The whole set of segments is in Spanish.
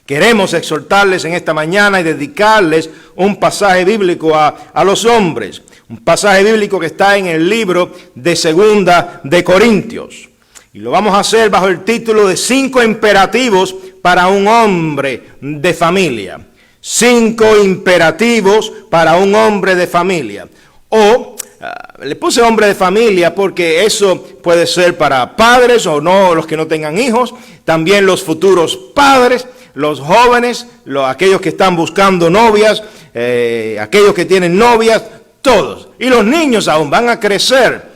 Queremos exhortarles en esta mañana y dedicarles un pasaje bíblico a los hombres. Un pasaje bíblico que está en el libro de Segunda de Corintios. Y lo vamos a hacer bajo el título de 5 imperativos para un hombre de familia. 5 imperativos para un hombre de familia. Le puse hombre de familia porque eso puede ser para padres o no, los que no tengan hijos. También los futuros padres, los jóvenes, aquellos que están buscando novias, aquellos que tienen novias, todos. Y los niños aún van a crecer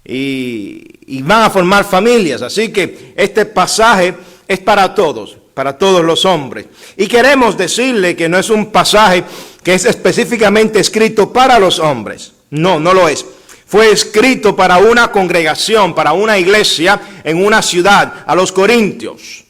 y van a formar familias. Así que este pasaje es para todos los hombres. Y queremos decirle que no es un pasaje que es específicamente escrito para los hombres. No lo es. Fue escrito para una congregación, para una iglesia en una ciudad, a los Corintios.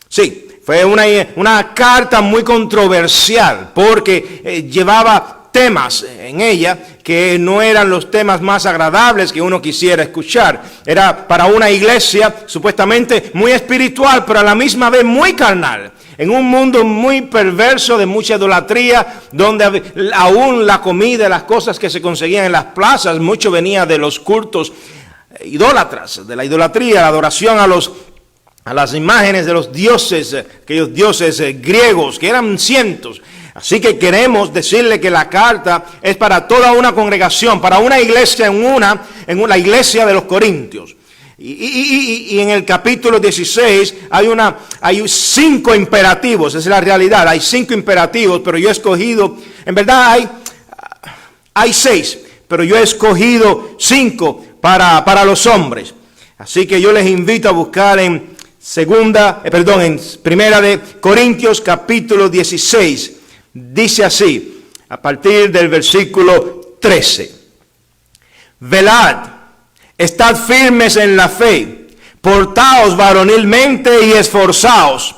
Sí, fue una carta muy controversial porque llevaba temas en ella que no eran los temas más agradables que uno quisiera escuchar. Era para una iglesia supuestamente muy espiritual, pero a la misma vez muy carnal. En un mundo muy perverso de mucha idolatría, donde aún la comida, las cosas que se conseguían en las plazas, mucho venía de los cultos idólatras, de la idolatría, la adoración a las imágenes de los dioses, aquellos dioses griegos, que eran cientos. Así que queremos decirle que la carta es para toda una congregación, para una iglesia en la iglesia de los Corintios. Y en el capítulo 16 hay 5 imperativos, esa es la realidad, hay 5 imperativos, pero yo he escogido, en verdad hay 6, pero yo he escogido 5 para los hombres. Así que yo les invito a buscar en Primera de Corintios capítulo 16, dice así, a partir del versículo 13. Velad, estad firmes en la fe, portaos varonilmente y esforzaos.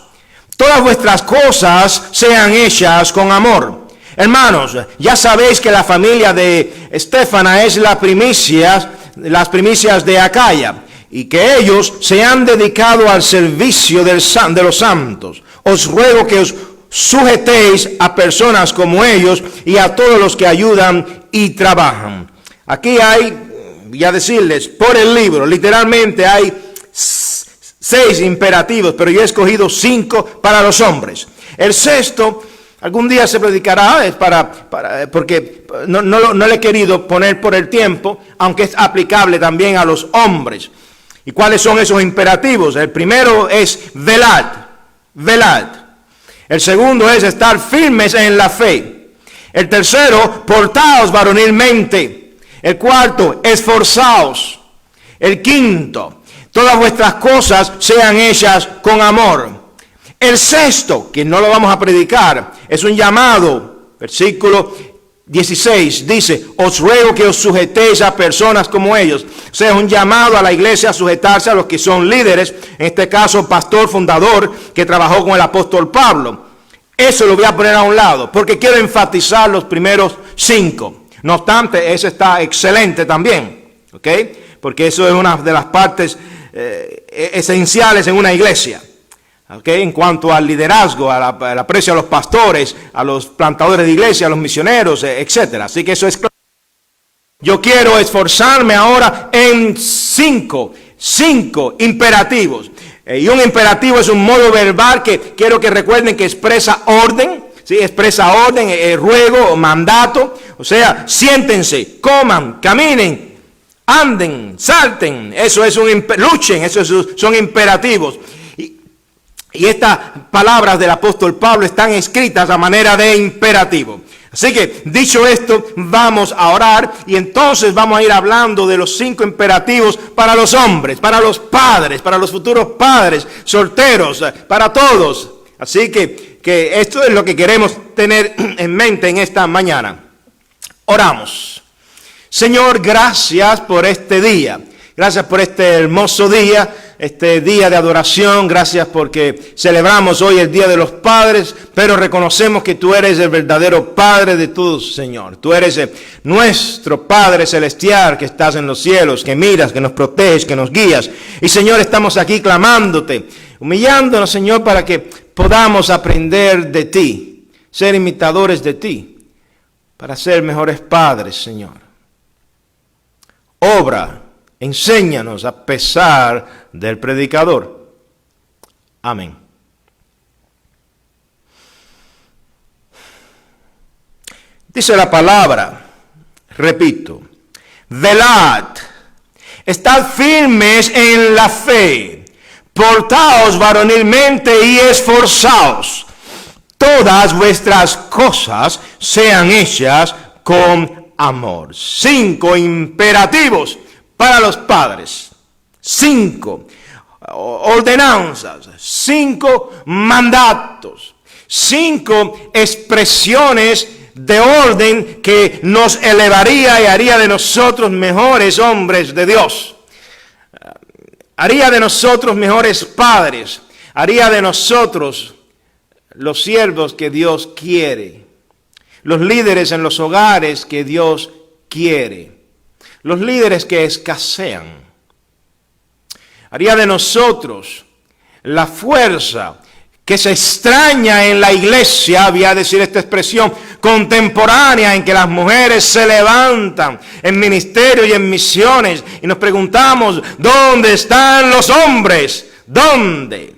Todas vuestras cosas sean hechas con amor. Hermanos, ya sabéis que la familia de Estéfana es las primicias de Acaya, y que ellos se han dedicado al servicio de los santos. Os ruego que os sujetéis a personas como ellos y a todos los que ayudan y trabajan. Aquí voy a decirles, por el libro, literalmente hay 6 imperativos, pero yo he escogido 5 para los hombres. El sexto, algún día se predicará, es porque no le he querido poner por el tiempo, aunque es aplicable también a los hombres. ¿Y cuáles son esos imperativos? El primero es velad. El segundo es estar firmes en la fe. El tercero, portaos varonilmente. El cuarto, esforzaos. El quinto, todas vuestras cosas sean hechas con amor. El sexto, que no lo vamos a predicar, es un llamado. Versículo 16 dice, os ruego que os sujetéis a personas como ellos. O sea, es un llamado a la iglesia a sujetarse a los que son líderes, en este caso pastor fundador que trabajó con el apóstol Pablo. Eso lo voy a poner a un lado porque quiero enfatizar los primeros 5. No obstante, eso está excelente también, ¿ok? Porque eso es una de las partes esenciales en una iglesia. Okay, en cuanto al liderazgo, al aprecio a los pastores, a los plantadores de iglesia, a los misioneros, etcétera. Así que eso es claro. Yo quiero esforzarme ahora en 5 imperativos. Y un imperativo es un modo verbal que quiero que recuerden que expresa orden. Sí, expresa orden, ruego, mandato. O sea, siéntense, coman, caminen, anden, salten. Eso es luchen, son imperativos. Y estas palabras del apóstol Pablo están escritas a manera de imperativo. Así que, dicho esto, vamos a orar y entonces vamos a ir hablando de los 5 imperativos para los hombres, para los padres, para los futuros padres, solteros, para todos. Así que esto es lo que queremos tener en mente en esta mañana. Oramos. Señor, gracias por este día. Gracias por este hermoso día, este día de adoración. Gracias porque celebramos hoy el Día de los Padres, pero reconocemos que tú eres el verdadero Padre de todos, Señor. Tú eres nuestro Padre celestial que estás en los cielos, que miras, que nos proteges, que nos guías. Y, Señor, estamos aquí clamándote, humillándonos, Señor, para que podamos aprender de ti, ser imitadores de ti, para ser mejores padres, Señor. Obra, enséñanos a pesar del predicador. Amén. Dice la palabra, repito, velad, estad firmes en la fe, portaos varonilmente y esforzaos. Todas vuestras cosas sean hechas con amor. 5 imperativos para los padres. 5 ordenanzas. 5 mandatos. 5 expresiones de orden que nos elevaría y haría de nosotros mejores hombres de Dios. Haría de nosotros mejores padres. Haría de nosotros los siervos que Dios quiere. Los líderes en los hogares que Dios quiere. Los líderes que escasean. Haría de nosotros la fuerza que se extraña en la iglesia, voy a decir esta expresión, contemporánea, en que las mujeres se levantan en ministerio y en misiones, y nos preguntamos, ¿dónde están los hombres? ¿Dónde?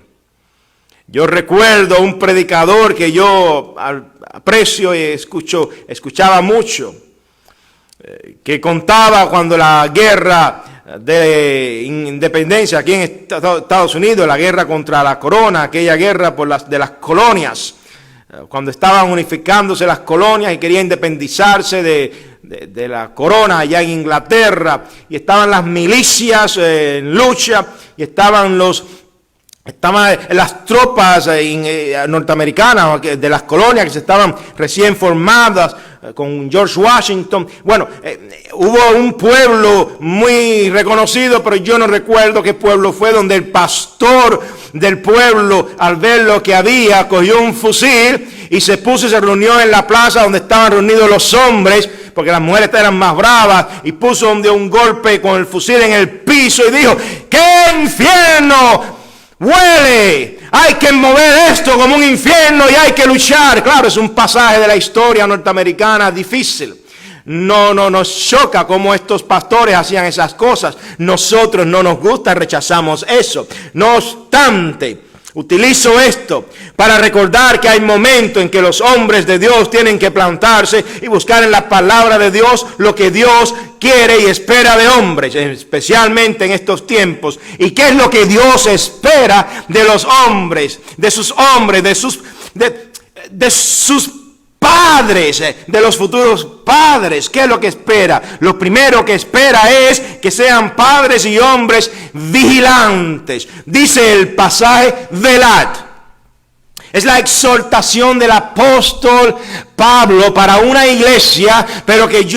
Yo recuerdo un predicador que yo aprecio y escuchaba mucho, que contaba cuando la guerra de independencia aquí en Estados Unidos, la guerra contra la corona, aquella guerra de las colonias, cuando estaban unificándose las colonias y querían independizarse de la corona allá en Inglaterra, y estaban las milicias en lucha, y estaban las tropas norteamericanas de las colonias que se estaban recién formadas con George Washington. Bueno, hubo un pueblo muy reconocido, pero yo no recuerdo qué pueblo fue, donde el pastor del pueblo, al ver lo que había, cogió un fusil y se reunió en la plaza donde estaban reunidos los hombres, porque las mujeres eran más bravas, y puso un golpe con el fusil en el piso y dijo: ¡qué infierno huele! Hay que mover esto como un infierno y hay que luchar. Claro, es un pasaje de la historia norteamericana difícil. No nos choca cómo estos pastores hacían esas cosas. Nosotros no nos gusta, rechazamos eso. No obstante, utilizo esto para recordar que hay momentos en que los hombres de Dios tienen que plantarse y buscar en la palabra de Dios lo que Dios quiere y espera de hombres, especialmente en estos tiempos. ¿Y qué es lo que Dios espera de los hombres, de sus padres, de los futuros padres? ¿Qué es lo que espera? Lo primero que espera es que sean padres y hombres vigilantes. Dice el pasaje, velad. Es la exhortación del apóstol Pablo para una iglesia, pero que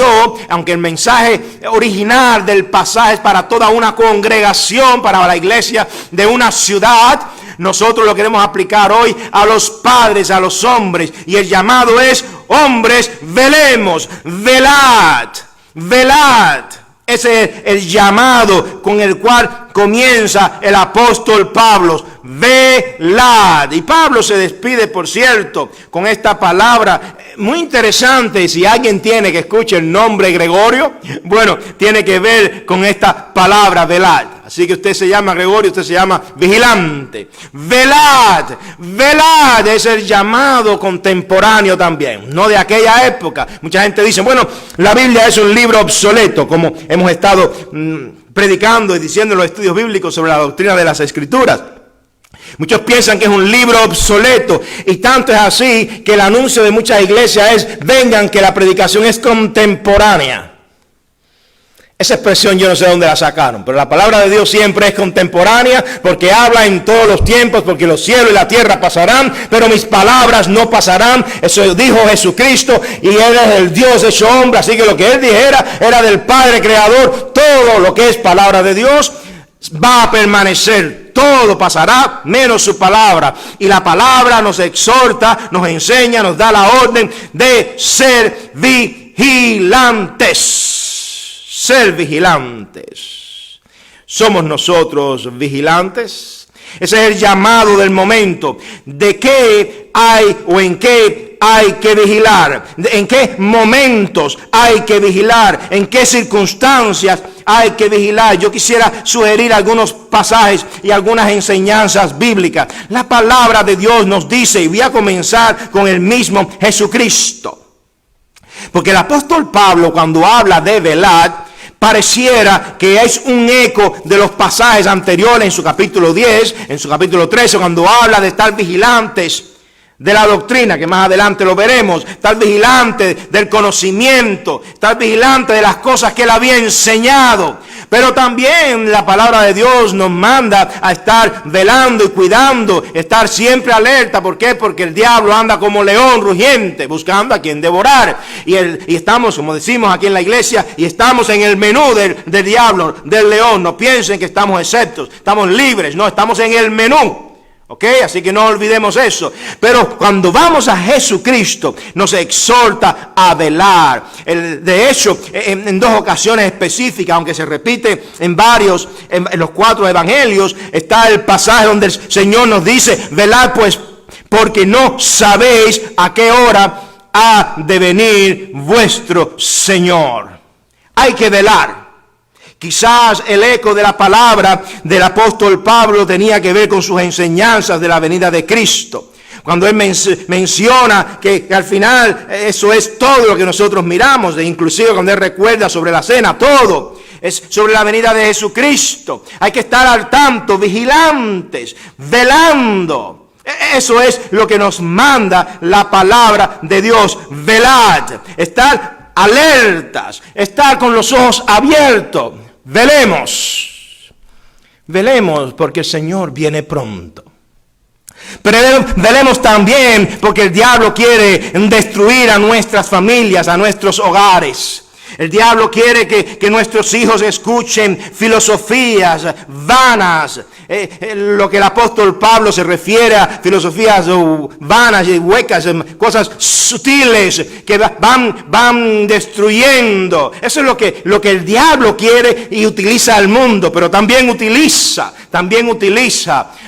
aunque el mensaje original del pasaje es para toda una congregación, para la iglesia de una ciudad, nosotros lo queremos aplicar hoy a los padres, a los hombres, y el llamado es: hombres, velemos, velad, velad. Ese es el llamado con el cual comienza el apóstol Pablo. Velad. Y Pablo se despide, por cierto, con esta palabra muy interesante. Si alguien tiene que escuchar el nombre Gregorio, bueno, tiene que ver con esta palabra, velad. Así que usted se llama Gregorio, usted se llama vigilante. Velad, velad es el llamado contemporáneo también, no de aquella época. Mucha gente dice, bueno, la Biblia es un libro obsoleto, como hemos estado predicando y diciendo en los estudios bíblicos sobre la doctrina de las Escrituras. Muchos piensan que es un libro obsoleto, y tanto es así que el anuncio de muchas iglesias es: vengan, que la predicación es contemporánea. Esa expresión yo no sé dónde la sacaron, pero la palabra de Dios siempre es contemporánea, porque habla en todos los tiempos, porque los cielos y la tierra pasarán, pero mis palabras no pasarán. Eso dijo Jesucristo, y Él es el Dios hecho hombre, así que lo que Él dijera era del Padre Creador. Todo lo que es palabra de Dios va a permanecer, todo pasará menos su palabra. Y la palabra nos exhorta, nos enseña, nos da la orden de ser vigilantes. Ser vigilantes. ¿Somos nosotros vigilantes? Ese es el llamado del momento. ¿De qué hay o en qué hay que vigilar? ¿En qué momentos hay que vigilar? ¿En qué circunstancias hay que vigilar? Yo quisiera sugerir algunos pasajes y algunas enseñanzas bíblicas. La palabra de Dios nos dice, y voy a comenzar con el mismo Jesucristo. Porque el apóstol Pablo, cuando habla de velar, pareciera que es un eco de los pasajes anteriores en su capítulo 10, en su capítulo 13, cuando habla de estar vigilantes de la doctrina, que más adelante lo veremos, estar vigilante del conocimiento, estar vigilante de las cosas que él había enseñado. Pero también la palabra de Dios nos manda a estar velando y cuidando, estar siempre alerta. ¿Por qué? Porque el diablo anda como león rugiente, buscando a quien devorar. Y estamos, como decimos aquí en la iglesia, y estamos en el menú del diablo, del león. No piensen que estamos exceptos, estamos libres, no, estamos en el menú. ¿Ok? Así que no olvidemos eso. Pero cuando vamos a Jesucristo, nos exhorta a velar. De hecho, en dos ocasiones específicas, aunque se repite en los 4 evangelios, está el pasaje donde el Señor nos dice, velad pues, porque no sabéis a qué hora ha de venir vuestro Señor. Hay que velar. Quizás el eco de la palabra del apóstol Pablo tenía que ver con sus enseñanzas de la venida de Cristo. Cuando él menciona que al final eso es todo lo que nosotros miramos, inclusive cuando él recuerda sobre la cena, todo es sobre la venida de Jesucristo. Hay que estar al tanto, vigilantes, velando. Eso es lo que nos manda la palabra de Dios. Velad, estar alertas, estar con los ojos abiertos. Velemos porque el Señor viene pronto. Pero velemos también porque el diablo quiere destruir a nuestras familias, a nuestros hogares. El diablo quiere que nuestros hijos escuchen filosofías vanas. Lo que el apóstol Pablo se refiere a filosofías vanas y huecas, cosas sutiles que van destruyendo. Eso es lo que el diablo quiere y utiliza al mundo, pero también utiliza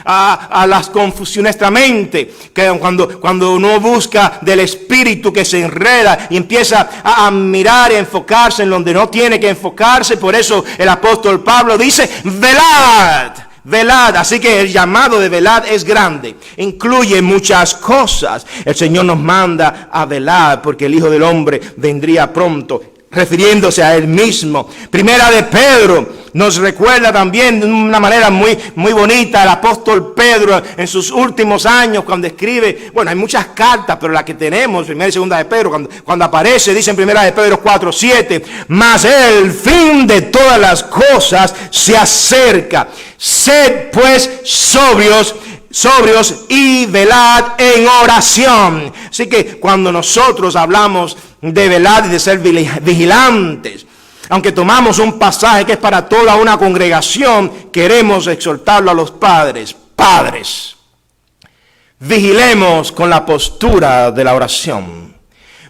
a las confusiones, nuestra mente, que cuando uno busca del espíritu que se enreda y empieza a mirar y enfocarse en donde no tiene que enfocarse. Por eso el apóstol Pablo dice, velad. Así que el llamado de velad es grande, incluye muchas cosas. El Señor nos manda a velar porque el Hijo del Hombre vendría pronto, refiriéndose a Él mismo. Primera de Pedro nos recuerda también de una manera muy, muy bonita el apóstol Pedro en sus últimos años cuando escribe, bueno, hay muchas cartas, pero la que tenemos, primera y segunda de Pedro, cuando aparece, dice en primera de Pedro 4:7, mas el fin de todas las cosas se acerca. Sed pues sobrios y velad en oración. Así que cuando nosotros hablamos de velar y de ser vigilantes, aunque tomamos un pasaje que es para toda una congregación, queremos exhortarlo a los padres. Padres, vigilemos con la postura de la oración.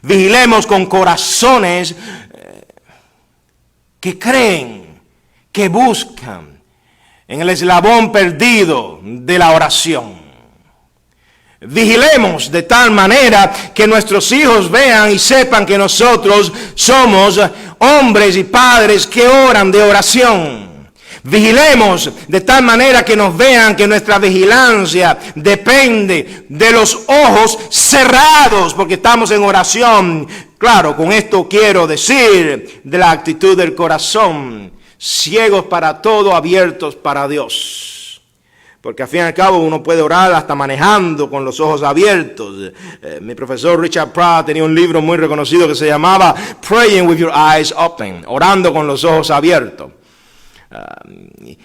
Vigilemos con corazones que creen, que buscan en el eslabón perdido de la oración. Vigilemos de tal manera que nuestros hijos vean y sepan que nosotros somos hombres y padres que oran de oración. Vigilemos de tal manera que nos vean que nuestra vigilancia depende de los ojos cerrados porque estamos en oración. Claro, con esto quiero decir de la actitud del corazón, ciegos para todo, abiertos para Dios. Porque al fin y al cabo uno puede orar hasta manejando con los ojos abiertos. Mi profesor Richard Pratt tenía un libro muy reconocido que se llamaba Praying with Your Eyes Open, orando con los ojos abiertos.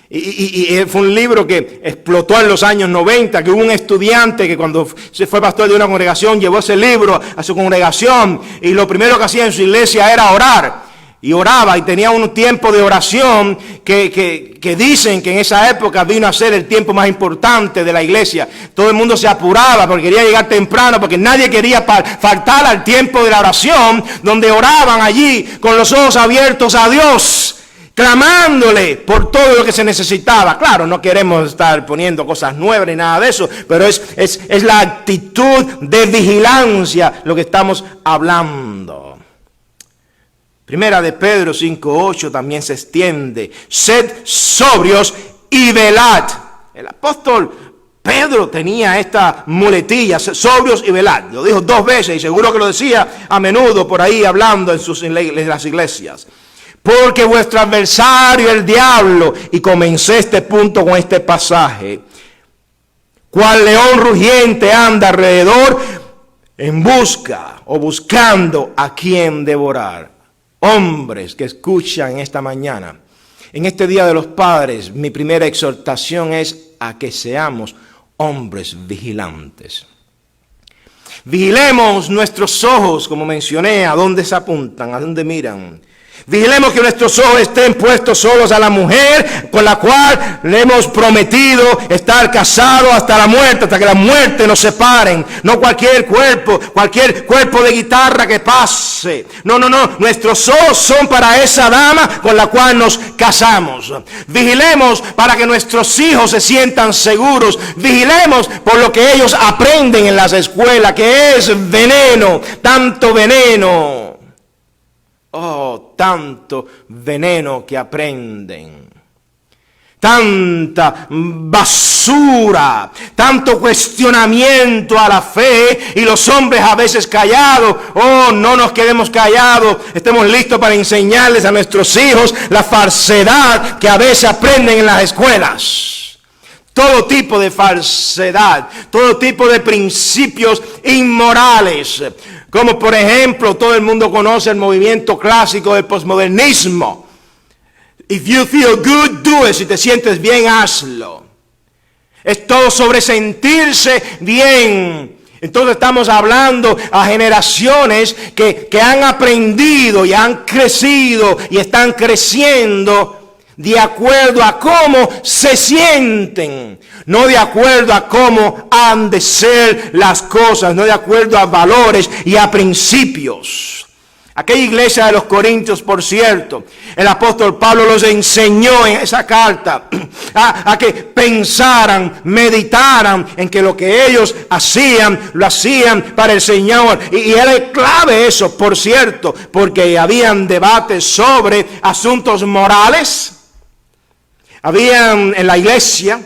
Y fue un libro que explotó en los años 90, que hubo un estudiante que cuando se fue pastor de una congregación llevó ese libro a su congregación y lo primero que hacía en su iglesia era orar. Y oraba y tenía un tiempo de oración que dicen que en esa época vino a ser el tiempo más importante de la iglesia. Todo el mundo se apuraba porque quería llegar temprano, porque nadie quería faltar al tiempo de la oración, donde oraban allí con los ojos abiertos a Dios. clamándole por todo lo que se necesitaba. Claro, no queremos estar poniendo cosas nuevas ni nada de eso, pero es la actitud de vigilancia lo que estamos hablando. Primera de Pedro 5:8 también se extiende. Sed sobrios y velad. El apóstol Pedro tenía esta muletilla, sobrios y velad. Lo dijo 2 veces y seguro que lo decía a menudo por ahí hablando en las iglesias. Porque vuestro adversario, el diablo, y comencé este punto con este pasaje, cual león rugiente anda alrededor en busca o buscando a quien devorar. Hombres que escuchan esta mañana, en este Día de los Padres, mi primera exhortación es a que seamos hombres vigilantes. Vigilemos nuestros ojos, como mencioné, a dónde se apuntan, a dónde miran. Vigilemos que nuestros ojos estén puestos solos a la mujer con la cual le hemos prometido estar casados hasta la muerte, hasta que la muerte nos separen. No cualquier cuerpo de guitarra que pase. No. Nuestros ojos son para esa dama con la cual nos casamos. Vigilemos para que nuestros hijos se sientan seguros. Vigilemos por lo que ellos aprenden en las escuelas, que es veneno, tanto veneno. Oh, tanto veneno que aprenden. Tanta basura, tanto cuestionamiento a la fe y los hombres a veces callados. Oh, no nos quedemos callados, estemos listos para enseñarles a nuestros hijos la falsedad que a veces aprenden en las escuelas. Todo tipo de falsedad, todo tipo de principios inmorales. Como por ejemplo, todo el mundo conoce el movimiento clásico del posmodernismo. If you feel good, do it. Si te sientes bien, hazlo. Es todo sobre sentirse bien. Entonces estamos hablando a generaciones que han aprendido y han crecido y están creciendo de acuerdo a cómo se sienten, no de acuerdo a cómo han de ser las cosas, no de acuerdo a valores y a principios. Aquella iglesia de los Corintios, por cierto, el apóstol Pablo los enseñó en esa carta a que pensaran, meditaran en que lo que ellos hacían, lo hacían para el Señor. Y era clave eso, por cierto, porque habían debates sobre asuntos morales. Habían en la iglesia,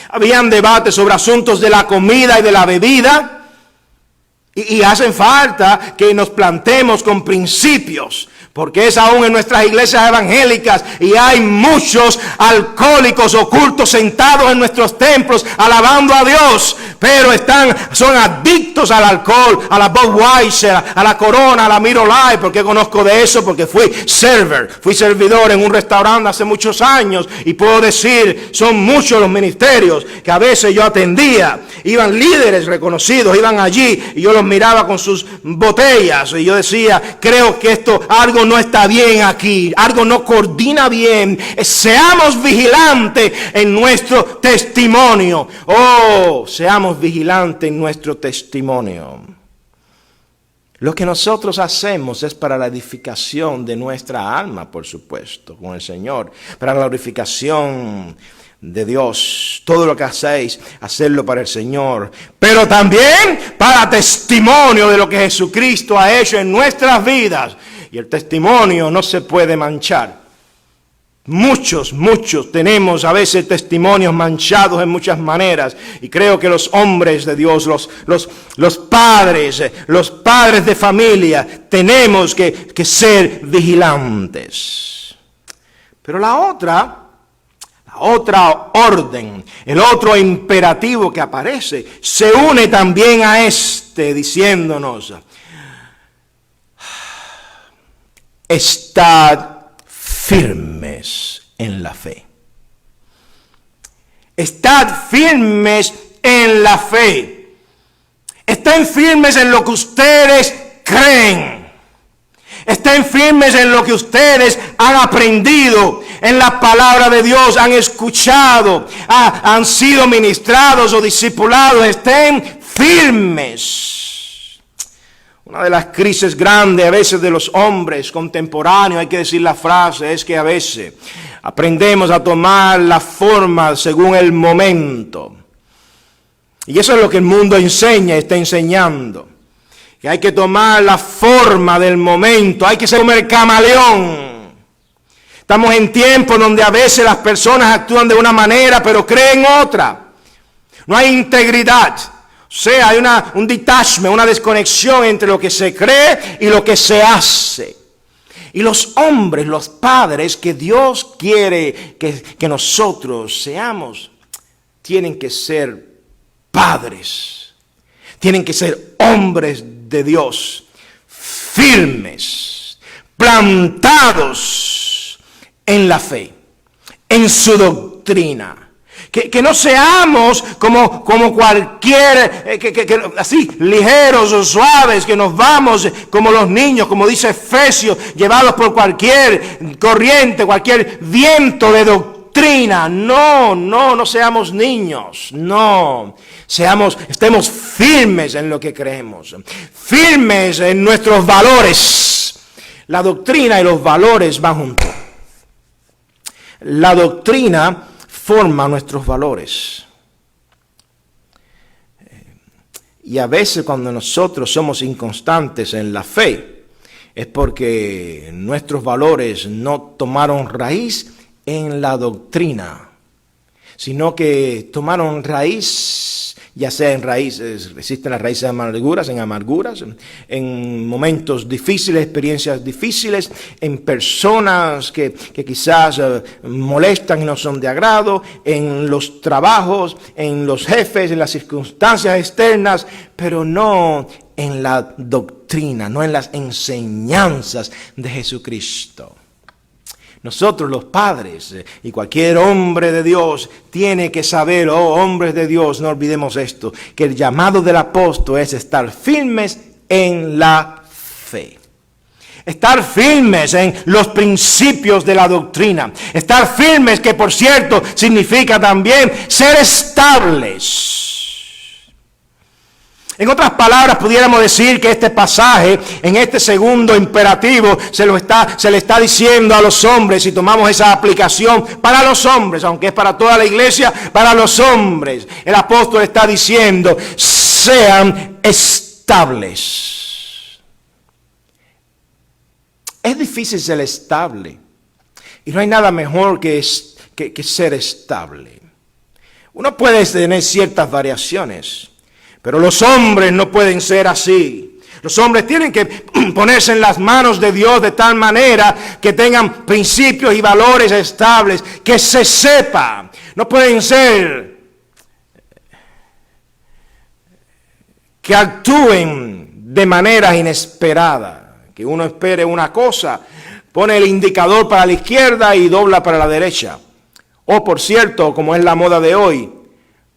habían debates sobre asuntos de la comida y de la bebida. Y hacen falta que nos plantemos con principios, porque es aún en nuestras iglesias evangélicas y hay muchos alcohólicos ocultos sentados en nuestros templos alabando a Dios, pero son adictos al alcohol, a la Budweiser, a la Corona, a la Miller Lite. ¿Por qué conozco de eso? Porque fui servidor en un restaurante hace muchos años y puedo decir, son muchos los ministerios que a veces yo atendía. Iban líderes reconocidos, iban allí y yo los miraba con sus botellas y yo decía, creo que algo no está bien aquí, algo no coordina bien. Seamos vigilantes en nuestro testimonio. Oh, seamos vigilantes en nuestro testimonio. Lo que nosotros hacemos es para la edificación de nuestra alma, por supuesto, con el Señor, para la glorificación de Dios. Todo lo que hacéis, hacerlo para el Señor, pero también para testimonio de lo que Jesucristo ha hecho en nuestras vidas. Y el testimonio no se puede manchar. Muchos tenemos a veces testimonios manchados en muchas maneras. Y creo que los hombres de Dios, los padres de familia, tenemos que ser vigilantes. Pero la otra orden, el otro imperativo que aparece, se une también a diciéndonos: estad firmes en la fe. Estad firmes en la fe. Estén firmes en lo que ustedes creen. Estén firmes en lo que ustedes han aprendido, en la palabra de Dios, han escuchado, han sido ministrados o discipulados. Estén firmes. Una de las crisis grandes a veces de los hombres contemporáneos, hay que decir la frase, es que a veces aprendemos a tomar la forma según el momento. Y eso es lo que el mundo enseña y está enseñando. Que hay que tomar la forma del momento, hay que ser como el camaleón. Estamos en tiempos donde a veces las personas actúan de una manera pero creen otra. No hay integridad. O sea, hay un detachment, una desconexión entre lo que se cree y lo que se hace. Y los hombres, los padres que Dios quiere que nosotros seamos, tienen que ser padres. Tienen que ser hombres de Dios, firmes, plantados en la fe, en su doctrina. Que no seamos como cualquier, así, ligeros o suaves, que nos vamos como los niños, como dice Efesios, llevados por cualquier corriente, cualquier viento de doctrina. No seamos niños, no. Estemos firmes en lo que creemos, firmes en nuestros valores. La doctrina y los valores van juntos. La doctrina forma nuestros valores. Y a veces cuando nosotros somos inconstantes en la fe, es porque nuestros valores no tomaron raíz en la doctrina, sino que tomaron raíz, ya sea en raíces, existen las raíces de amarguras, en momentos difíciles, experiencias difíciles, en personas que quizás molestan y no son de agrado, en los trabajos, en los jefes, en las circunstancias externas, pero no en la doctrina, no en las enseñanzas de Jesucristo. Nosotros los padres y cualquier hombre de Dios tiene que saber, hombres de Dios, no olvidemos esto, que el llamado del apóstol es estar firmes en la fe. Estar firmes en los principios de la doctrina. Estar firmes, que por cierto significa también ser estables. En otras palabras, pudiéramos decir que este pasaje, en este segundo imperativo, se le está diciendo a los hombres, si tomamos esa aplicación para los hombres, aunque es para toda la iglesia, para los hombres. El apóstol está diciendo, sean estables. Es difícil ser estable. Y no hay nada mejor que ser estable. Uno puede tener ciertas variaciones, pero los hombres no pueden ser así. Los hombres tienen que ponerse en las manos de Dios de tal manera que tengan principios y valores estables, que se sepa. No pueden ser que actúen de manera inesperada, que uno espere una cosa, pone el indicador para la izquierda y dobla para la derecha. O por cierto, como es la moda de hoy,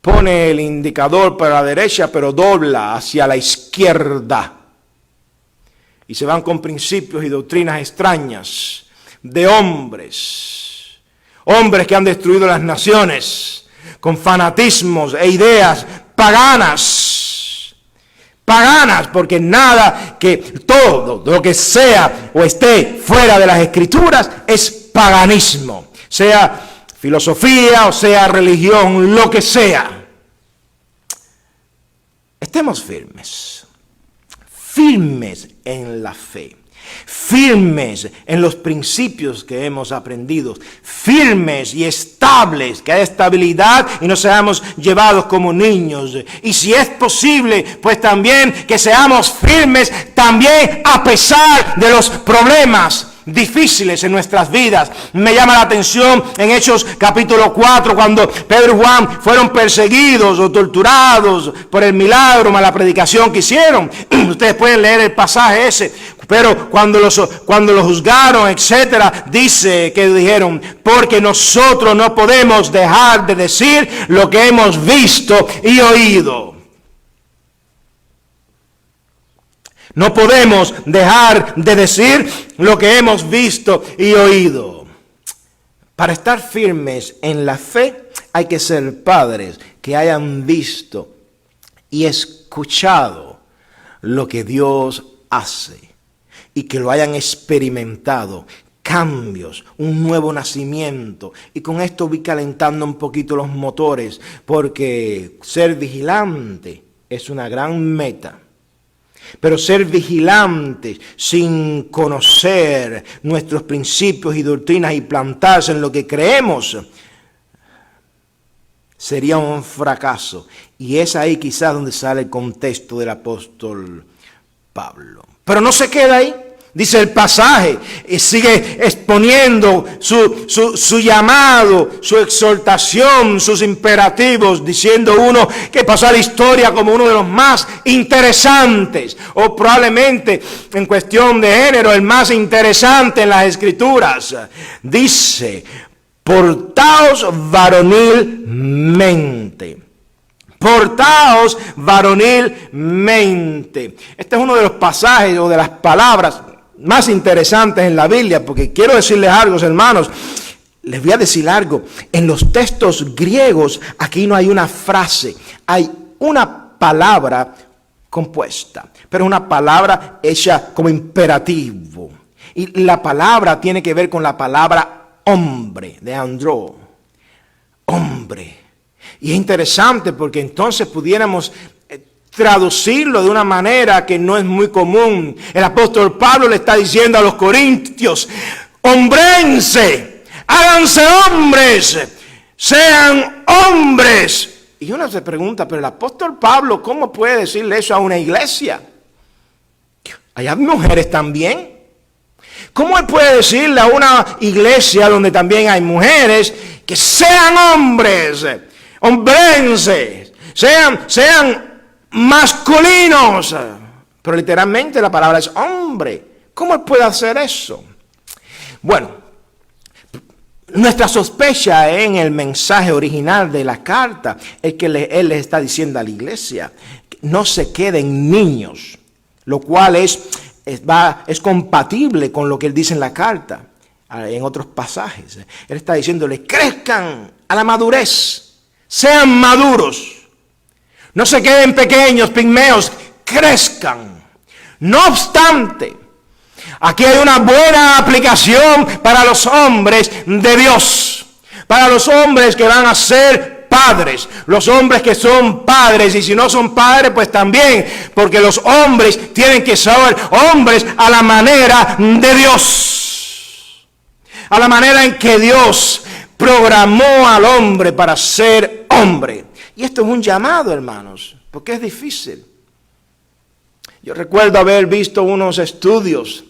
pone el indicador para la derecha, pero dobla hacia la izquierda. Y se van con principios y doctrinas extrañas de hombres. Hombres que han destruido las naciones con fanatismos e ideas paganas. Paganas, porque todo lo que sea o esté fuera de las Escrituras es paganismo. Sea filosofía o sea religión, lo que sea. Estemos firmes en la fe, firmes en los principios que hemos aprendido, firmes y estables, que haya estabilidad y no seamos llevados como niños. Y si es posible, pues también que seamos firmes también a pesar de los problemas difíciles en nuestras vidas. Me llama la atención en Hechos capítulo 4, cuando Pedro y Juan fueron perseguidos o torturados por el milagro, más la predicación que hicieron. Ustedes pueden leer el pasaje ese. Pero cuando los juzgaron, etcétera, dice que dijeron, porque nosotros no podemos dejar de decir lo que hemos visto y oído. No podemos dejar de decir lo que hemos visto y oído. Para estar firmes en la fe hay que ser padres que hayan visto y escuchado lo que Dios hace y que lo hayan experimentado, cambios, un nuevo nacimiento. Y con esto vi calentando un poquito los motores, porque ser vigilante es una gran meta. Pero ser vigilantes sin conocer nuestros principios y doctrinas y plantarse en lo que creemos sería un fracaso. Y es ahí quizás donde sale el contexto del apóstol Pablo. Pero no se queda ahí. Dice el pasaje, y sigue exponiendo su llamado, su exhortación, sus imperativos, diciendo uno que pasa a la historia como uno de los más interesantes, o probablemente en cuestión de género, el más interesante en las Escrituras. Dice, portaos varonilmente. Portaos varonilmente. Este es uno de los pasajes o de las palabras más interesantes en la Biblia, porque quiero decirles algo, hermanos. Les voy a decir algo. En los textos griegos, aquí no hay una frase, hay una palabra compuesta, pero una palabra hecha como imperativo. Y la palabra tiene que ver con la palabra hombre, de andró, hombre. Y es interesante porque entonces pudiéramos traducirlo de una manera que no es muy común. El apóstol Pablo le está diciendo a los corintios, hombrense, háganse hombres, sean hombres. Y uno se pregunta, pero el apóstol Pablo, ¿cómo puede decirle eso a una iglesia? ¿Hay mujeres también? ¿Cómo él puede decirle a una iglesia donde también hay mujeres que sean hombres, hombrense, sean masculinos? Pero literalmente la palabra es hombre. ¿Cómo él puede hacer eso? Bueno, nuestra sospecha en el mensaje original de la carta es que él le está diciendo a la iglesia que no se queden niños, lo cual es compatible con lo que él dice en la carta, en otros pasajes. Él está diciéndole, crezcan a la madurez, sean maduros, no se queden pequeños, pigmeos, crezcan. No obstante, aquí hay una buena aplicación para los hombres de Dios, para los hombres que van a ser padres, los hombres que son padres, y si no son padres, pues también, porque los hombres tienen que ser hombres a la manera de Dios, a la manera en que Dios programó al hombre para ser hombre. Y esto es un llamado, hermanos, porque es difícil. Yo recuerdo haber visto unos estudios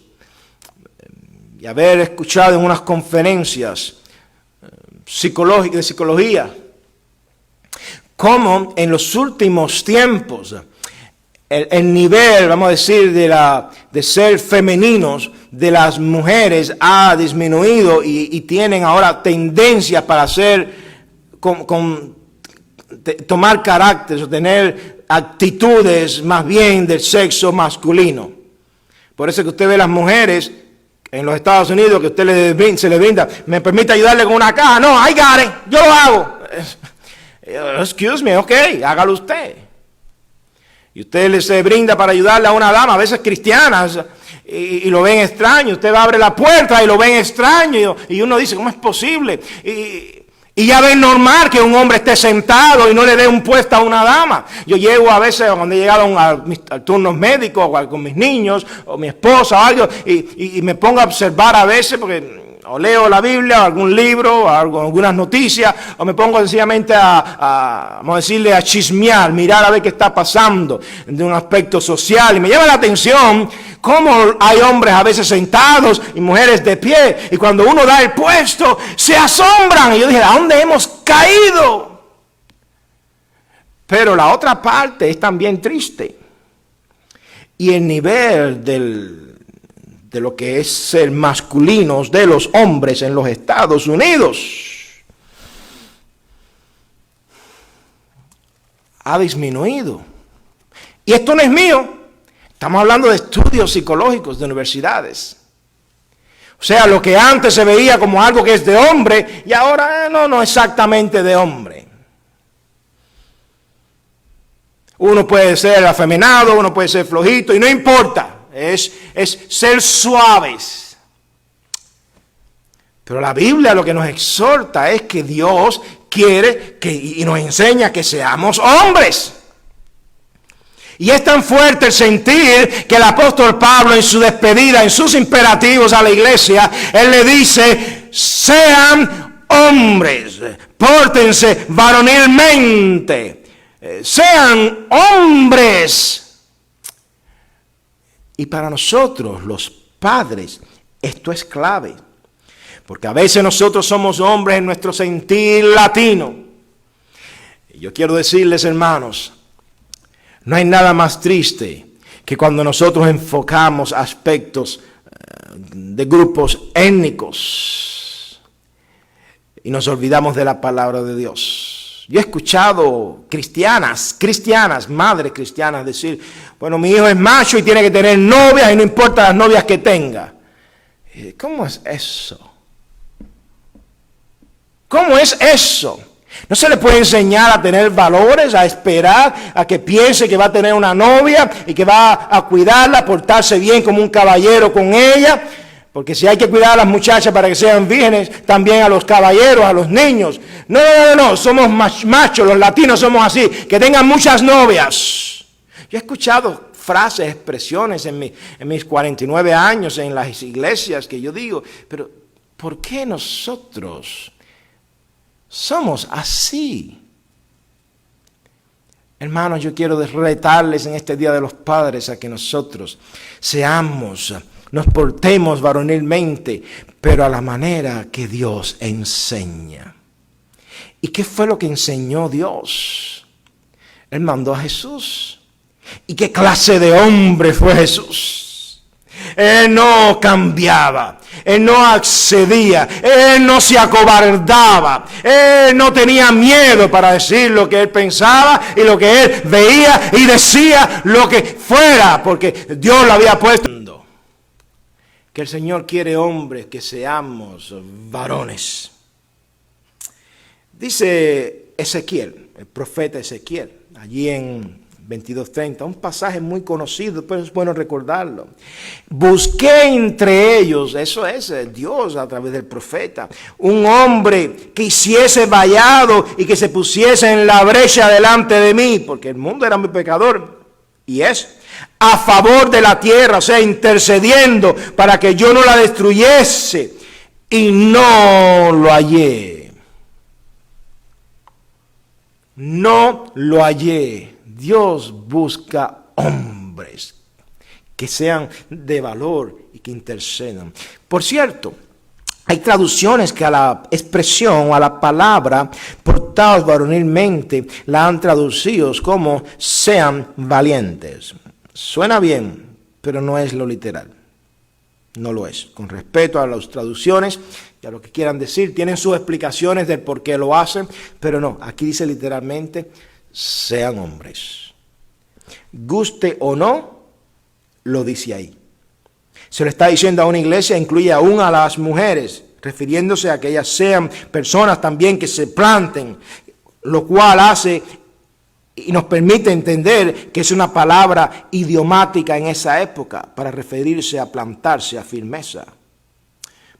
y haber escuchado en unas conferencias de psicología, cómo en los últimos tiempos el nivel, vamos a decir, de ser femeninos de las mujeres ha disminuido y tienen ahora tendencias para tomar carácter o tener actitudes más bien del sexo masculino. Por eso que usted ve las mujeres en los Estados Unidos que usted se le brinda, ¿me permite ayudarle con una caja? No, I got it, yo lo hago. Excuse me, ok, hágalo usted. Y usted se brinda para ayudarle a una dama, a veces cristianas, y lo ven extraño. Usted abre la puerta y lo ven extraño, y uno dice, ¿cómo es posible? Y ya ven normal que un hombre esté sentado y no le dé un puesto a una dama. Yo llego a veces, cuando he llegado a mis turnos médicos, o con mis niños, o mi esposa, o algo, y me pongo a observar a veces, porque o leo la Biblia, o algún libro, o algunas noticias, o me pongo sencillamente vamos a decirle, a chismear, mirar a ver qué está pasando de un aspecto social. Y me llama la atención cómo hay hombres a veces sentados y mujeres de pie. Y cuando uno da el puesto, se asombran. Y yo dije, ¿a dónde hemos caído? Pero la otra parte es también triste. Y el nivel de lo que es ser masculinos de los hombres en los Estados Unidos ha disminuido. Y esto no es mío. Estamos hablando de estudios psicológicos de universidades. O sea, lo que antes se veía como algo que es de hombre, y ahora no exactamente de hombre. Uno puede ser afeminado, uno puede ser flojito, y no importa. es ser suaves. Pero la Biblia lo que nos exhorta es que Dios quiere y nos enseña que seamos hombres. Y es tan fuerte el sentir que el apóstol Pablo en su despedida, en sus imperativos a la iglesia, él le dice, sean hombres, pórtense varonilmente, sean hombres. Y para nosotros, los padres, esto es clave. Porque a veces nosotros somos hombres en nuestro sentir latino. Y yo quiero decirles, hermanos, no hay nada más triste que cuando nosotros enfocamos aspectos de grupos étnicos y nos olvidamos de la palabra de Dios. Yo he escuchado cristianas, madres cristianas decir, bueno, mi hijo es macho y tiene que tener novias y no importa las novias que tenga. ¿Cómo es eso? ¿Cómo es eso? ¿No se le puede enseñar a tener valores, a esperar, a que piense que va a tener una novia y que va a cuidarla, a portarse bien como un caballero con ella? Porque si hay que cuidar a las muchachas para que sean vírgenes, también a los caballeros, a los niños. No, somos machos, los latinos somos así, que tengan muchas novias. Yo he escuchado frases, expresiones en mis 49 años en las iglesias que yo digo, pero ¿por qué nosotros somos así? Hermanos, yo quiero retarles en este Día de los Padres a que nosotros nos portemos varonilmente, pero a la manera que Dios enseña. ¿Y qué fue lo que enseñó Dios? Él mandó a Jesús. ¿Y qué clase de hombre fue Jesús? Él no cambiaba, él no accedía, él no se acobardaba, él no tenía miedo para decir lo que él pensaba y lo que él veía y decía lo que fuera, porque Dios lo había puesto. Que el Señor quiere hombres que seamos varones. Dice Ezequiel, el profeta Ezequiel, allí en 22:30, un pasaje muy conocido, pero es bueno recordarlo. Busqué entre ellos, eso es Dios a través del profeta, un hombre que hiciese vallado y que se pusiese en la brecha delante de mí, porque el mundo era muy pecador, y es a favor de la tierra, o sea, intercediendo para que yo no la destruyese, y no lo hallé. No lo hallé. Dios busca hombres que sean de valor y que intercedan. Por cierto, hay traducciones que a la expresión o a la palabra portados varonilmente la han traducido como sean valientes. Suena bien, pero no es lo literal. No lo es. Con respeto a las traducciones y a lo que quieran decir, tienen sus explicaciones del por qué lo hacen, pero no, aquí dice literalmente, sean hombres. Guste o no, lo dice ahí. Se lo está diciendo a una iglesia, incluye aún a las mujeres, refiriéndose a que ellas sean personas también que se planten, lo cual hace y nos permite entender que es una palabra idiomática en esa época para referirse a plantarse, a firmeza.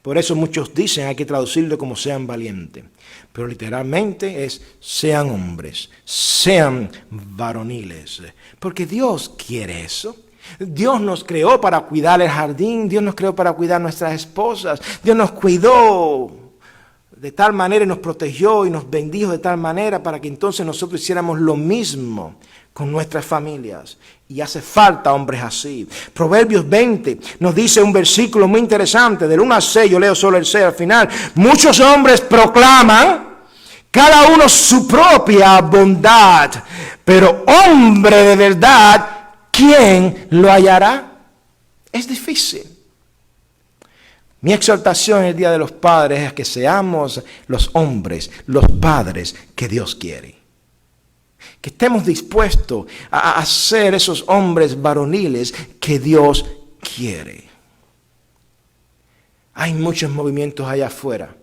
Por eso muchos dicen hay que traducirlo como sean valientes, pero literalmente es sean hombres, sean varoniles, porque Dios quiere eso. Dios nos creó para cuidar el jardín, Dios nos creó para cuidar nuestras esposas, Dios nos cuidó de tal manera y nos protegió y nos bendijo de tal manera para que entonces nosotros hiciéramos lo mismo con nuestras familias. Y hace falta hombres así. Proverbios 20 nos dice un versículo muy interesante, del 1 al 6, yo leo solo el 6 al final. Muchos hombres proclaman, cada uno su propia bondad, pero hombre de verdad, ¿quién lo hallará? Es difícil. Mi exhortación el Día de los Padres es que seamos los hombres, los padres que Dios quiere. Que estemos dispuestos a ser esos hombres varoniles que Dios quiere. Hay muchos movimientos allá afuera.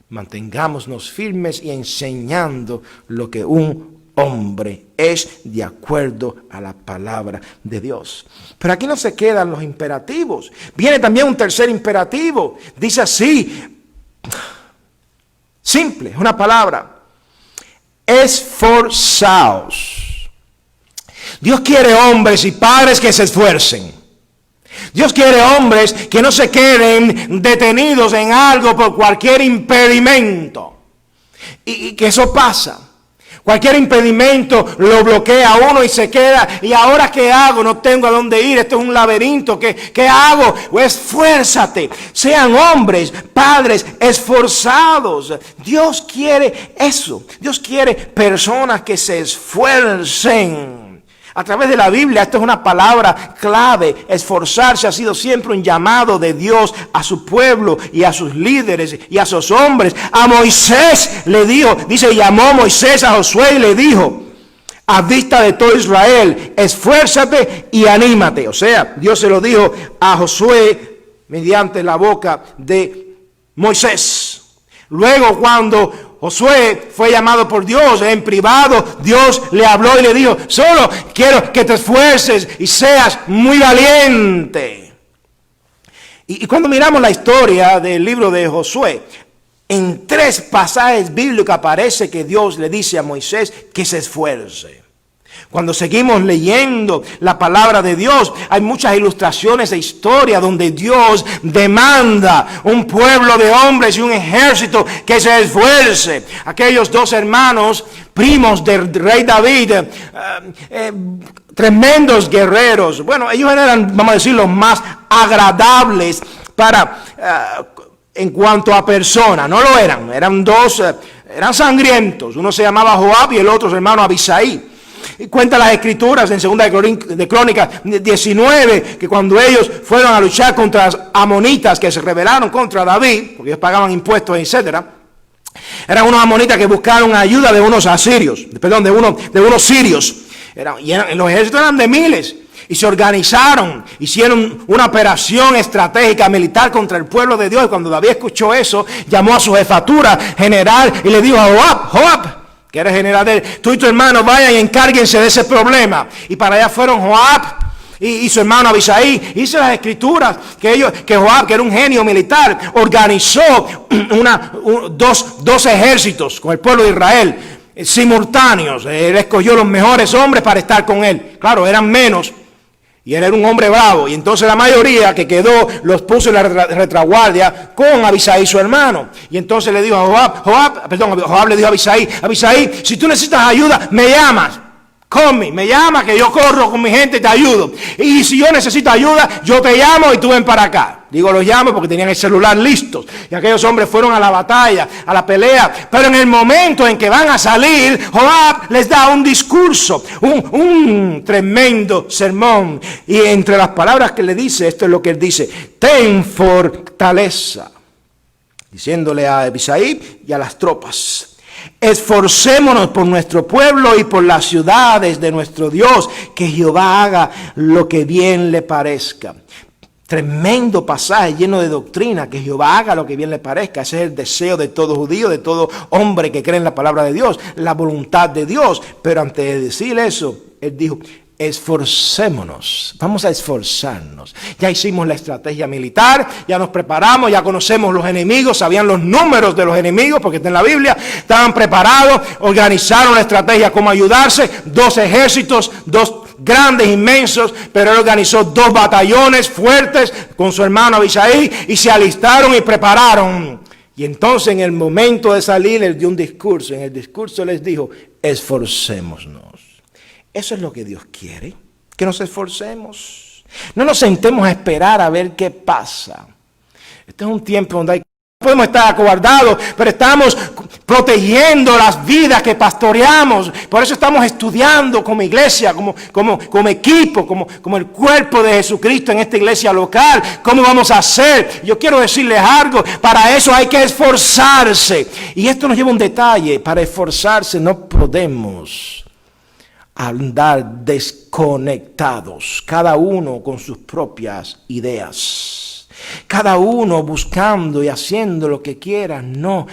Mantengámonos firmes y enseñando lo que un hombre es de acuerdo a la palabra de Dios. Pero aquí no se quedan los imperativos. Viene también un tercer imperativo. Dice así, simple, es una palabra. Esforzaos. Dios quiere hombres y padres que se esfuercen. Dios quiere hombres que no se queden detenidos en algo por cualquier impedimento. Y que eso pasa. Cualquier impedimento lo bloquea a uno y se queda. ¿Y ahora qué hago? No tengo a dónde ir. Esto es un laberinto. ¿Qué hago? Pues esfuérzate. Sean hombres, padres, esforzados. Dios quiere eso. Dios quiere personas que se esfuercen. A través de la Biblia, esto es una palabra clave. Esforzarse ha sido siempre un llamado de Dios a su pueblo y a sus líderes y a sus hombres. A Moisés le dijo, dice, llamó Moisés a Josué y le dijo, a vista de todo Israel, esfuérzate y anímate. O sea, Dios se lo dijo a Josué mediante la boca de Moisés. Luego, cuando Josué fue llamado por Dios en privado, Dios le habló y le dijo, solo quiero que te esfuerces y seas muy valiente. Y cuando miramos la historia del libro de Josué, en 3 pasajes bíblicos aparece que Dios le dice a Moisés que se esfuerce. Cuando seguimos leyendo la palabra de Dios, hay muchas ilustraciones de historia donde Dios demanda un pueblo de hombres y un ejército que se esfuerce. Aquellos 2 hermanos, primos del rey David, tremendos guerreros. Bueno, ellos eran, vamos a decir, los más agradables en cuanto a persona. No lo eran, eran 2, eran sangrientos. Uno se llamaba Joab y el otro su hermano Abisai. Y cuenta las escrituras en 2 de Crónicas 19, que cuando ellos fueron a luchar contra los amonitas que se rebelaron contra David, porque ellos pagaban impuestos, etcétera, eran unos amonitas que buscaron ayuda de unos asirios, perdón, de unos sirios. Los ejércitos eran de miles. Y se organizaron, hicieron una operación estratégica militar contra el pueblo de Dios. Y cuando David escuchó eso, llamó a su jefatura general y le dijo a Joab, que era general de él, tú y tu hermano vayan y encárguense de ese problema. Y para allá fueron Joab y su hermano Abisai. Dice las escrituras que Joab, que era un genio militar, organizó dos ejércitos con el pueblo de Israel simultáneos. Él escogió los mejores hombres para estar con él. Claro, eran menos. Y él era un hombre bravo. Y entonces la mayoría que quedó los puso en la retaguardia con Abisai, su hermano. Y entonces le dijo a Joab le dijo a Abisai, si tú necesitas ayuda, me llamas. Me llamas que yo corro con mi gente y te ayudo. Y si yo necesito ayuda, yo te llamo y tú ven para acá. Digo, los llamo porque tenían el celular listos. Y aquellos hombres fueron a la batalla, a la pelea. Pero en el momento en que van a salir, Joab les da un discurso, un tremendo sermón. Y entre las palabras que le dice, esto es lo que él dice: ten fortaleza. Diciéndole a Abisai y a las tropas: esforcémonos por nuestro pueblo y por las ciudades de nuestro Dios, que Jehová haga lo que bien le parezca. Tremendo pasaje lleno de doctrina, que Jehová haga lo que bien le parezca. Ese es el deseo de todo judío, de todo hombre que cree en la palabra de Dios, la voluntad de Dios. Pero antes de decir eso, él dijo: esforcémonos, vamos a esforzarnos. Ya hicimos la estrategia militar, ya nos preparamos, ya conocemos los enemigos, sabían los números de los enemigos porque está en la Biblia, estaban preparados, organizaron la estrategia cómo ayudarse, 2 ejércitos, 2 grandes, inmensos, pero él organizó 2 batallones fuertes con su hermano Abisai y se alistaron y prepararon. Y entonces en el momento de salir él dio un discurso, en el discurso les dijo: esforcémonos. Eso es lo que Dios quiere, que nos esforcemos. No nos sentemos a esperar a ver qué pasa. Este es un tiempo donde podemos estar acobardados, pero estamos protegiendo las vidas que pastoreamos. Por eso estamos estudiando como iglesia, como equipo, como el cuerpo de Jesucristo en esta iglesia local. ¿Cómo vamos a hacer? Yo quiero decirles algo: para eso hay que esforzarse. Y esto nos lleva a un detalle: para esforzarse no podemos andar desconectados, cada uno con sus propias ideas, cada uno buscando y haciendo lo que quiera. No,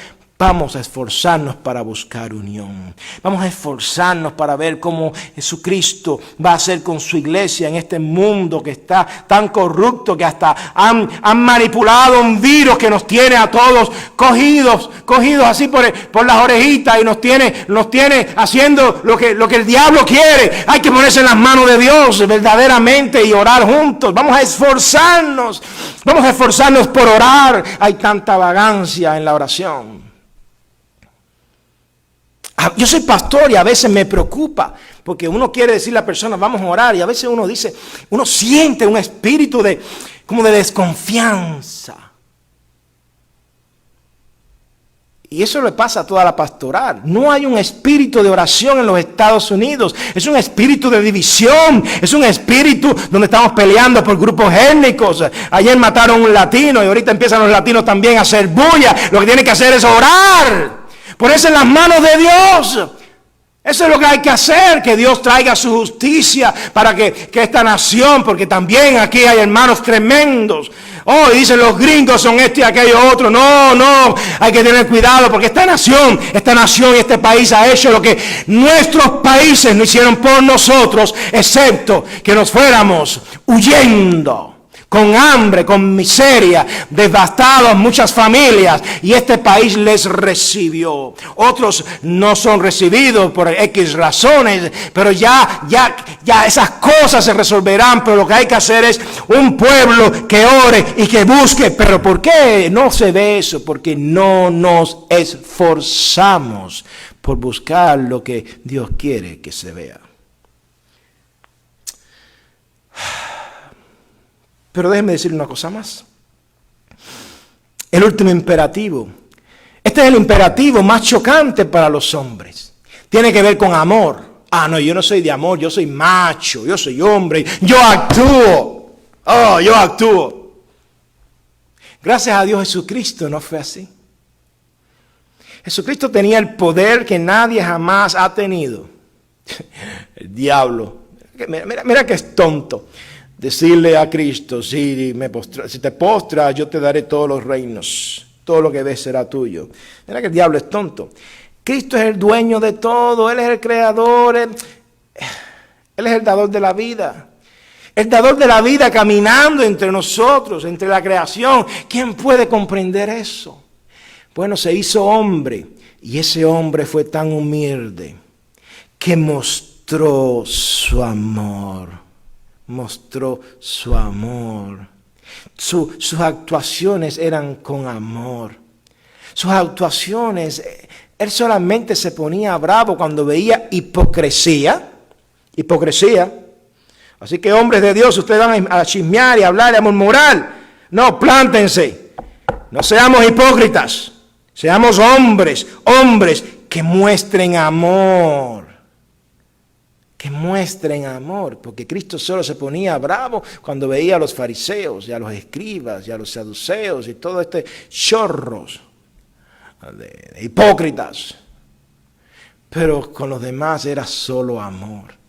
vamos a esforzarnos para buscar unión. Vamos a esforzarnos para ver cómo Jesucristo va a hacer con su iglesia en este mundo que está tan corrupto, que hasta han manipulado un virus que nos tiene a todos cogidos así por las orejitas y nos tiene haciendo lo que el diablo quiere. Hay que ponerse en las manos de Dios verdaderamente y orar juntos. Vamos a esforzarnos por orar. Hay tanta vagancia en la oración. Yo soy pastor y a veces me preocupa porque uno quiere decirle a la persona vamos a orar y a veces uno siente un espíritu como de desconfianza. Y eso le pasa a toda la pastoral. No hay un espíritu de oración en los Estados Unidos. Es un espíritu de división. Es un espíritu donde estamos peleando por grupos étnicos. Ayer mataron a un latino y ahorita empiezan los latinos también a hacer bulla. Lo que tienen que hacer es orar. Ponerse en las manos de Dios. Eso es lo que hay que hacer, que Dios traiga su justicia para que esta nación, porque también aquí hay hermanos tremendos. Oh, y dicen los gringos son este y aquello otro. No, hay que tener cuidado porque esta nación y este país ha hecho lo que nuestros países no hicieron por nosotros, excepto que nos fuéramos huyendo. Con hambre, con miseria, devastados muchas familias y este país les recibió. Otros no son recibidos por X razones, pero ya esas cosas se resolverán. Pero lo que hay que hacer es un pueblo que ore y que busque. ¿Pero por qué no se ve eso? Porque no nos esforzamos por buscar lo que Dios quiere que se vea. Pero déjeme decirle una cosa más. El último imperativo. Este es el imperativo más chocante para los hombres. Tiene que ver con amor. No, yo no soy de amor, yo soy macho, yo soy hombre, yo actúo. Yo actúo. Gracias a Dios Jesucristo no fue así. Jesucristo tenía el poder que nadie jamás ha tenido. El diablo. Mira que es tonto. Decirle a Cristo, si te postras, yo te daré todos los reinos. Todo lo que ves será tuyo. Mira que el diablo es tonto. Cristo es el dueño de todo. Él es el creador. Él es el dador de la vida. El dador de la vida caminando entre nosotros, entre la creación. ¿Quién puede comprender eso? Bueno, se hizo hombre. Y ese hombre fue tan humilde que mostró su amor. Mostró su amor. Sus actuaciones eran con amor. Sus actuaciones, él solamente se ponía bravo cuando veía hipocresía. Así que hombres de Dios, ustedes van a chismear y a hablar y a murmurar. No, plántense. No seamos hipócritas. Seamos hombres que muestren amor. Que muestren amor, porque Cristo solo se ponía bravo cuando veía a los fariseos y a los escribas y a los saduceos y todo este chorros de hipócritas. Pero con los demás era solo amor.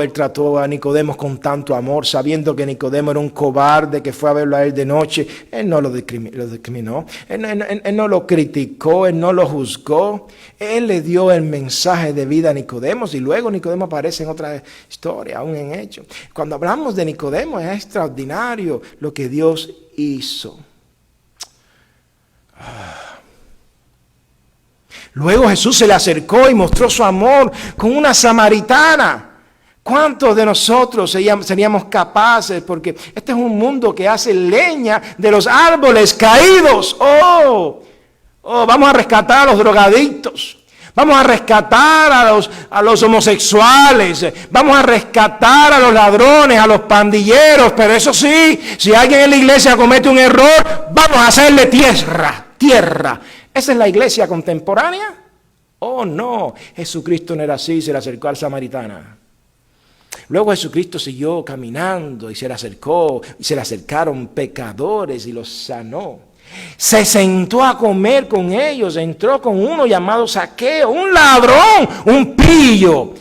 Él trató a Nicodemo con tanto amor, sabiendo que Nicodemo era un cobarde que fue a verlo a él de noche. Él no lo discriminó, él no lo criticó, él no lo juzgó. Él le dio el mensaje de vida a Nicodemo y luego Nicodemo aparece en otra historia, aún en Hechos. Cuando hablamos de Nicodemo es extraordinario lo que Dios hizo. Luego Jesús se le acercó y mostró su amor con una samaritana. ¿Cuántos de nosotros seríamos capaces? Porque este es un mundo que hace leña de los árboles caídos. Vamos a rescatar a los drogadictos. Vamos a rescatar a los homosexuales. Vamos a rescatar a los ladrones, a los pandilleros. Pero eso sí, si alguien en la iglesia comete un error, vamos a hacerle tierra. ¿Esa es la iglesia contemporánea? No, Jesucristo no era así, se le acercó al samaritana. Luego Jesucristo siguió caminando y se le acercaron pecadores y los sanó. Se sentó a comer con ellos, entró con uno llamado Zaqueo, un ladrón, un pillo,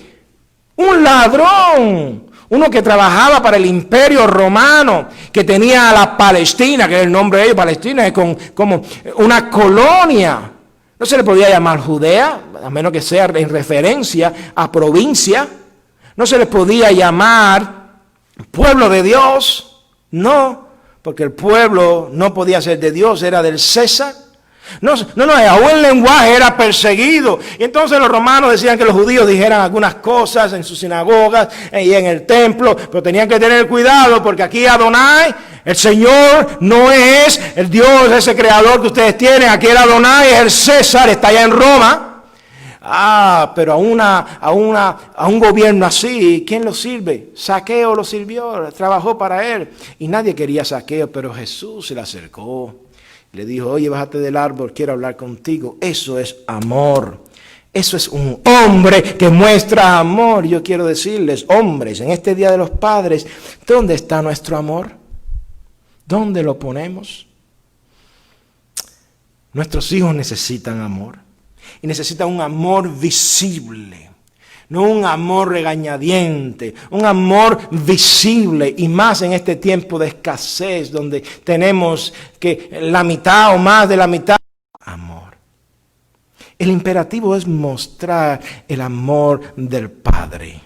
un ladrón, uno que trabajaba para el imperio romano, que tenía a la Palestina, que es el nombre de ellos, Palestina es como una colonia No se le podía llamar Judea, a menos que sea en referencia a provincia. No se le podía llamar pueblo de Dios. No, porque el pueblo no podía ser de Dios, era del César. No, aún el lenguaje era perseguido. Y entonces los romanos decían que los judíos dijeran algunas cosas en sus sinagogas y en el templo, pero tenían que tener cuidado porque aquí Adonai, el Señor, no es el Dios, ese creador que ustedes tienen. Aquí el Adonai es el César, está allá en Roma. Pero a un gobierno así, ¿quién lo sirve? Zaqueo lo sirvió, trabajó para él. Y nadie quería Zaqueo, pero Jesús se le acercó. Le dijo, oye, bájate del árbol, quiero hablar contigo. Eso es amor. Eso es un hombre que muestra amor. Yo quiero decirles, hombres, en este Día de los Padres, ¿dónde está nuestro amor? ¿Dónde lo ponemos? Nuestros hijos necesitan amor. Y necesitan un amor visible. No un amor regañadiente, un amor visible, y más en este tiempo de escasez donde tenemos que la mitad o más de la mitad. Amor. El imperativo es mostrar el amor del Padre.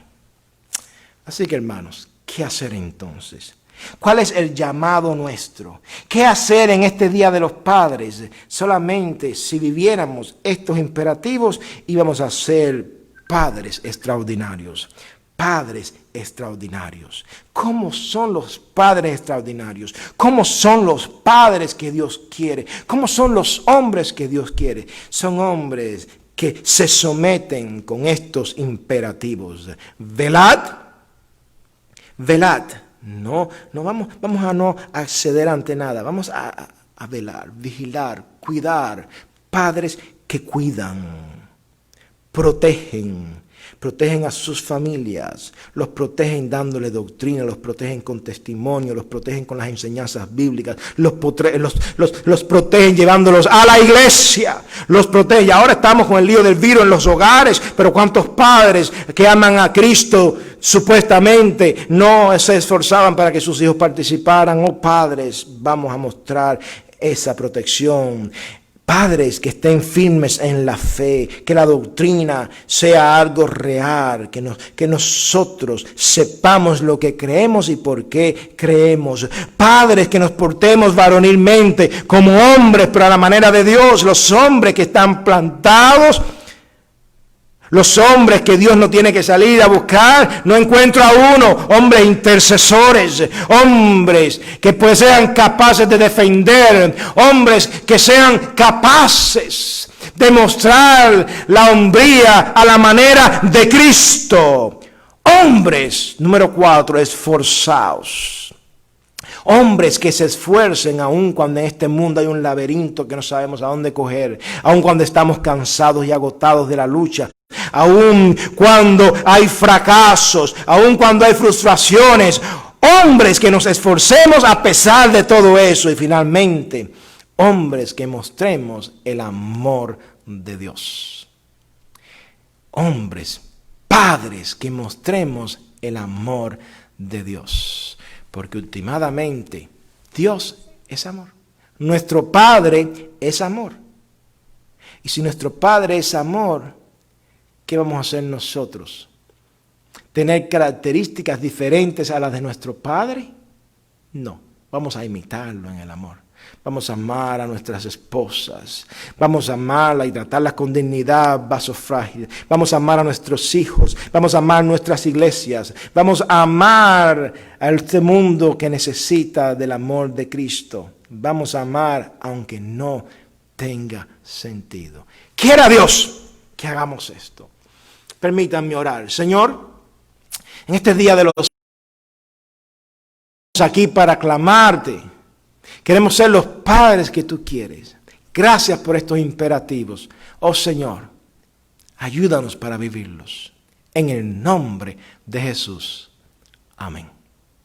Así que, hermanos, ¿qué hacer entonces? ¿Cuál es el llamado nuestro? ¿Qué hacer en este Día de los Padres? Solamente si viviéramos estos imperativos íbamos a ser padres extraordinarios. Padres extraordinarios. ¿Cómo son los padres extraordinarios? ¿Cómo son los padres que Dios quiere? ¿Cómo son los hombres que Dios quiere? Son hombres que se someten con estos imperativos. Velad. Velad. No vamos a no acceder ante nada. Vamos a velar, vigilar, cuidar. Padres que cuidan. Protegen a sus familias, los protegen dándole doctrina, los protegen con testimonio, los protegen con las enseñanzas bíblicas, los protegen llevándolos a la iglesia, los protegen. Ahora estamos con el lío del virus en los hogares, pero ¿cuántos padres que aman a Cristo supuestamente no se esforzaban para que sus hijos participaran? Oh padres, vamos a mostrar esa protección. Padres que estén firmes en la fe, que la doctrina sea algo real, que nosotros sepamos lo que creemos y por qué creemos. Padres que nos portemos varonilmente como hombres, pero a la manera de Dios. Los hombres que están plantados, los hombres que Dios no tiene que salir a buscar, no encuentro a uno. Hombres intercesores, hombres que pues sean capaces de defender, hombres que sean capaces de mostrar la hombría a la manera de Cristo. Hombres, número 4, esforzados. Hombres que se esfuercen aun cuando en este mundo hay un laberinto que no sabemos a dónde coger, aun cuando estamos cansados y agotados de la lucha, aun cuando hay fracasos, aun cuando hay frustraciones. Hombres que nos esforcemos a pesar de todo eso. Y finalmente, hombres que mostremos el amor de Dios. Hombres, padres que mostremos el amor de Dios. Porque últimamente Dios es amor. Nuestro Padre es amor. Y si nuestro Padre es amor, ¿qué vamos a hacer nosotros? ¿Tener características diferentes a las de nuestro Padre? No, vamos a imitarlo en el amor. Vamos a amar a nuestras esposas. Vamos a amarlas y tratarlas con dignidad, vasos frágiles. Vamos a amar a nuestros hijos. Vamos a amar nuestras iglesias. Vamos a amar a este mundo que necesita del amor de Cristo. Vamos a amar aunque no tenga sentido. Quiera Dios que hagamos esto. Permítanme orar. Señor, en este día de los aquí para clamarte. Queremos ser los padres que tú quieres. Gracias por estos imperativos. Oh Señor, ayúdanos para vivirlos. En el nombre de Jesús. Amén.